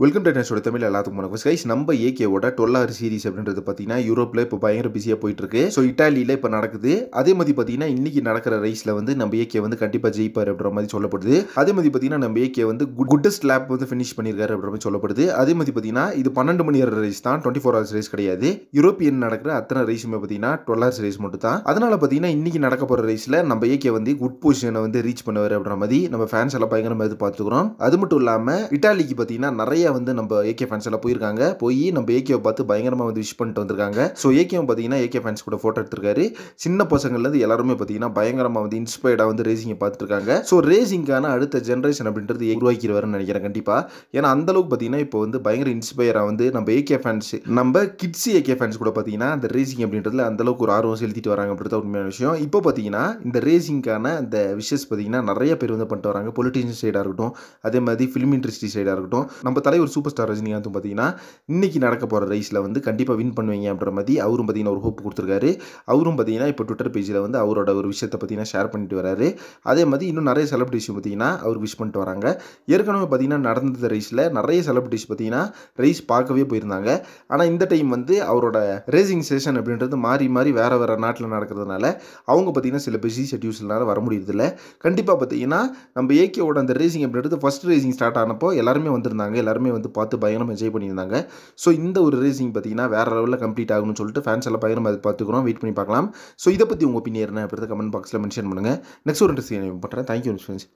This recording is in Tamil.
வெல்கம் டு டென்ஸோட தமிழ் எல்லாத்துக்கும் வணக்கம் கைஸ். நம்ம ஏகேவோட 12 சீரிஸ் அப்படின்றது பார்த்தீங்கன்னா யூரோப்பில் இப்போ பயங்கர பிஸியாக போயிட்டு இருக்கு. ஸோ இட்டாலியில் இப்போ நடக்குது. அதே மாதிரி பார்த்தீங்கன்னா இன்னைக்கு நடக்கிற ரேஸில் வந்து நம்ம ஏகே வந்து கண்டிப்பாக ஜெயிப்பார் அப்படின்ற மாதிரி சொல்லப்படுது. அதே மாதிரி பார்த்தீங்கன்னா நம்ம ஏகே வந்து குட்டஸ்ட் லேப் வந்து ஃபினிஷ் பண்ணியிருக்காரு அப்படின்ற மாதிரி சொல்லப்படுது. அதே மாதிரி பார்த்தீங்கன்னா இது 12 மணி நேர ரேஸ் தான், 24 ஹவர்ஸ் ரேஸ் கிடையாது. யூரோப்பியன் நடக்கிற அத்தனை ரேஸுமே பார்த்தீங்கன்னா 12 ஹவர்ஸ் ரேஸ் மட்டும் தான். அதனால பார்த்தீங்கன்னா இன்னைக்கு நடக்க போகிற ரேஸில் நம்ம ஏகே வந்து குட் பொசிஷனை வந்து ரீச் பண்ணுவார் அப்படின்ற மாதிரி நம்ம ஃபேன்ஸ் எல்லாம் பயங்கரமாக எதிர்பார்த்துக்கிறோம். அது மட்டும் இல்லாமல் இட்டாலிக்கு பார்த்தீங்கன்னா நிறைய வந்து நம்ம ஏகே ஃபேன்ஸ் எல்லாம் போயிருக்காங்க. போய் நம்ம ஏகேவை பார்த்து பயங்கரமாக வந்து விஷ் பண்ணிட்டு வந்திருக்காங்க. ஸோ ஏகேவும் பார்த்தீங்கன்னா ஏகே ஃபேன்ஸ் கூட ஃபோட்டோ எடுத்திருக்காரு. சின்ன பசங்கள்லேருந்து எல்லாருமே பார்த்தீங்கன்னா பயங்கரமாக வந்து இன்ஸ்பயர்டாக வந்து ரேசிங்கை பார்த்துட்டு இருக்காங்க. ஸோ ரேசிங்கான அடுத்த ஜென்ரேஷன் அப்படின்றது உருவாக்கிடுவாருன்னு நினைக்கிறேன் கண்டிப்பாக. ஏன்னா அந்த அளவுக்கு பார்த்தீங்கன்னா இப்போ வந்து பயங்கர இன்ஸ்பயராக வந்து நம்ம ஏகே ஃபேன்ஸ், நம்ம கிட்ஸ் ஏகே ஃபேன்ஸ் கூட பார்த்தீங்கன்னா அந்த ரேசிங் அப்படின்றதுல அந்த அளவுக்கு ஒரு ஆர்வம் செலுத்திட்டு வராங்க அப்படின்றது உண்மையான விஷயம். இப்போ பார்த்தீங்கன்னா இந்த ரேசிங்கான அந்த விஷஸ் பார்த்தீங்கன்னா நிறைய பேர் வந்து பண்ணிட்டு வராங்க. பொலிட்டிஷியன் சைடாக இருக்கட்டும், அதே மாதிரி ஃபிலிம் இண்டஸ்ட்ரி சைடாக இருக்கட்டும். நம்ம தலைவர் சூப்பர் ஸ்டார் ரஜினிகாந்தும் பார்த்தீங்கன்னா இன்னைக்கு நடக்க போகிற ரேஸில் வந்து கண்டிப்பாக வின் பண்ணுவீங்க அப்படின்ற மாதிரி அவரும் பார்த்தீங்கன்னா ஒரு ஹோப் கொடுத்துருக்காரு. அவரும் பார்த்தீங்கன்னா இப்போ ட்விட்டர் பேஜில் வந்து அவரோட ஒரு விஷயத்தை பார்த்தீங்கன்னா ஷேர் பண்ணிட்டு வராரு. அதே மாதிரி இன்னும் நிறைய செலிபிரிட்டிஸ் பார்த்தீங்கன்னா அவர் விஷ் பண்ணிட்டு வராங்க. ஏற்கனவே பார்த்தீங்கன்னா நடந்த ரேஸில் நிறைய செலிபிரிட்டிஸ் பார்த்தீங்கன்னா ரேஸ் பார்க்கவே போயிருந்தாங்க. ஆனால் இந்த டைம் வந்து அவரோட ரேசிங் செஷன் அப்படின்றது மாறி மாறி வேறு வேறு நாட்டில் நடக்கிறதுனால அவங்க பார்த்தீங்கன்னா சில பிஸி ஷெட்யூல்ஸ்னால வர முடியறதில்ல. கண்டிப்பாக பார்த்தீங்கன்னா நம்ம ஏகேவோட அந்த ரேசிங் அப்படின்றது ஃபர்ஸ்ட் ரேசிங் ஸ்டார்ட் ஆனப்போ எல்லாருமே வந்திருந்தாங்க. எல்லாருமே வந்து பார்த்து பயங்கரமாக என்ஜாய் பண்ணியிருந்தாங்க. ஸோ இந்த ஒரு ரேசிங் பார்த்தீங்கன்னா வேறு லெவலில் கம்ப்ளீட் ஆகணும்னு சொல்லிட்டு ஃபேன்ஸ் எல்லாம் பயங்கரமாக பார்த்துக்கிறோம். வெயிட் பண்ணி பார்க்கலாம். ஸோ இதை பற்றி உங்கள் ஒப்பீனியன் என்ன அப்படின்றத கமெண்ட் பாக்ஸில் மென்ஷன் பண்ணுங்கள். நெக்ஸ்ட் ஒரு இன்ட்ரெஸ்டிங் பண்ணுறேன். Thank you friends.